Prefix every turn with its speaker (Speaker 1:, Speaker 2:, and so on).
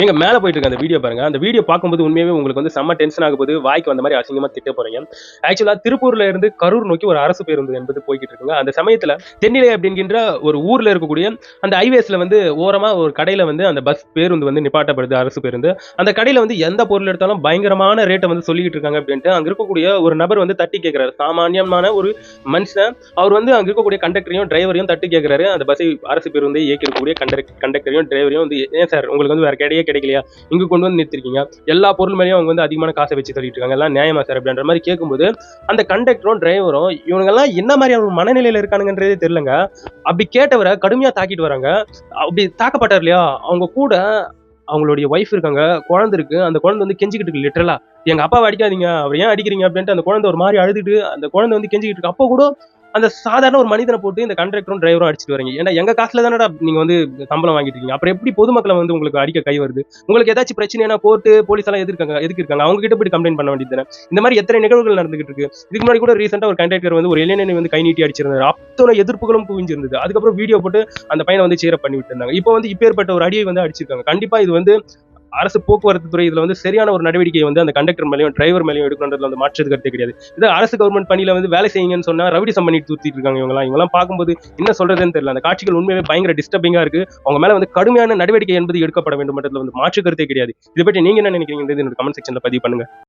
Speaker 1: நீங்க மேல போயிட்டு இருக்க அந்த வீடியோ பாருங்க. அந்த வீடியோ பார்க்கும்போது உண்மையாவே உங்களுக்கு வந்து செம்ம டென்ஷன் ஆக போகுது. வாய்க்கு வந்த மாதிரி அசிங்கமா திட்ட போறீங்க. ஆக்சுவலா திருப்பூர்ல இருந்து கரூர் நோக்கி ஒரு அரசு பேருந்து என்பது போய்கிட்டு இருக்குங்க. அந்த சமயத்துல தென்னிலை அப்படிங்கிற ஒரு ஊர்ல இருக்கக்கூடிய அந்த ஹைவேஸ்ல வந்து ஓரமா ஒரு கடையில வந்து அந்த பஸ் பேருந்து வந்து நிப்பாட்டப்படுது, அரசு பேருந்து. அந்த கடையில வந்து எந்த பொருள் எடுத்தாலும் பயங்கரமான ரேட்டை வந்து சொல்லிக்கிட்டு இருக்காங்க அப்படின்ட்டு அங்க இருக்கக்கூடிய ஒரு நபர் வந்து தட்டி கேட்கிறாரு. சாமானியமான ஒரு மனுஷன். அவர் வந்து அங்க இருக்கக்கூடிய கண்டக்டரையும் டிரைவரையும் தட்டி கேட்கிறாரு. அந்த பஸ்ஸை அரசு பேருந்தை இயக்கக்கூடிய கண்டக்டரையும் டிரைவரையும் வந்து, ஏன் சார் உங்களுக்கு வந்து வேற கிடையே கிடைக்கலையா, இங்க கொண்டு வந்து நிறுத்திருக்கீங்க, எல்லா பொருள் மேலேயும் அவங்க வந்து அதிகமான காசை வச்சு சொல்லிட்டு இருக்காங்க, எல்லாம் நியாயமா சார் அப்படின்ற மாதிரி கேட்கும்போது அந்த கண்டக்டரும் டிரைவரும் இவங்க எல்லாம் என்ன மாதிரியான மனநிலையில இருக்கானுங்கன்றதே தெரியலங்க. அப்படி கேட்டவரை கடுமையா தாக்கிட்டு வராங்க. அப்படி தாக்கப்பட்டார் இல்லையா, அவங்க கூட அவங்களுடைய ஒய்ஃப் இருக்காங்க, குழந்தை இருக்கு. அந்த குழந்தை வந்து கெஞ்சிக்கிட்டு இருக்கு லிட்டரலா, எங்க அப்பாவை அடிக்காதீங்க, அவர் ஏன் அடிக்கிறீங்க அப்படின்ட்டு. அந்த குழந்தை ஒரு மாதிரி அழுதுட்டு அந்த குழந்தை வந்து கெஞ்சிக்கிட்டு இருக்கு. அப்போ கூட அந்த சாதாரண ஒரு மனிதனை போட்டு இந்த கண்டக்டரும் டிரைவரும் அடிச்சுட்டு வரீங்க. ஏன்னா எங்க காசுல தானடா நீங்க வந்து சம்பளம் வாங்கிட்டு இருக்கீங்க, அப்புறம் எப்படி பொதுமக்களை வந்து உங்களுக்கு அடிக்க கை வருது? உங்களுக்கு ஏதாச்சும் பிரச்சனைனா கோர்ட்டு போலீஸ் எல்லாம் எதுக்கு இருக்காங்க, அவங்க கிட்ட போய் கம்ப்ளைண்ட் பண்ண வேண்டியது தானே. இந்த மாதிரி எத்தனை நிகழ்வுகள் நடந்துகிட்டு இருக்கு. இதுக்கு முன்னாடி கூட ரீசெண்டா ஒரு கண்டக்டர் வந்து ஒரு இளைஞனை வந்து கை நீட்டி அடிச்சிருந்தாரு. அத்தனை எதிர்ப்புகளும் குவிஞ்சிருந்தது. அதுக்கப்புறம் வீடியோ போட்டு அந்த பையனை வந்து சீரப் பண்ணி விட்டு இருந்தாங்க. இப்போ வந்து இப்பேற்பட்ட ஒரு அடியை வந்து அடிச்சிருக்காங்க. கண்டிப்பா இது வந்து அரசு போக்குவரத்து துறை இதுல வந்து சரியான ஒரு நடவடிக்கையை வந்து அந்த கண்டக்டர் மேலேயும் டிரைவர் மேலேயும் எடுக்கணுன்றதுல வந்து மாற்றது கருத்தே கிடையாது. இது அரசு கவர்மெண்ட் பணியில வந்து வேலை செய்யுங்கன்னு சொன்னா ரவுடிசம் பண்ணிட்டு தூத்திட்டு இருக்காங்க இவங்கெல்லாம் பார்க்கும்போது என்ன சொல்றதுன்னு தெரியல. அந்த காட்சிகள் உண்மையாவே பயங்கர டிஸ்டர்பிங்கா இருக்கு. அவங்க மேல வந்து கடுமையான நடவடிக்கை என்பது எடுக்கப்பட வேண்டும், வந்து மாற்று கருத்தே கிடையாது. இதை பற்றி நீங்க என்ன நினைக்கிறீங்க? கமெண்ட் செக்ஷன்ல பதிவு பண்ணுங்க.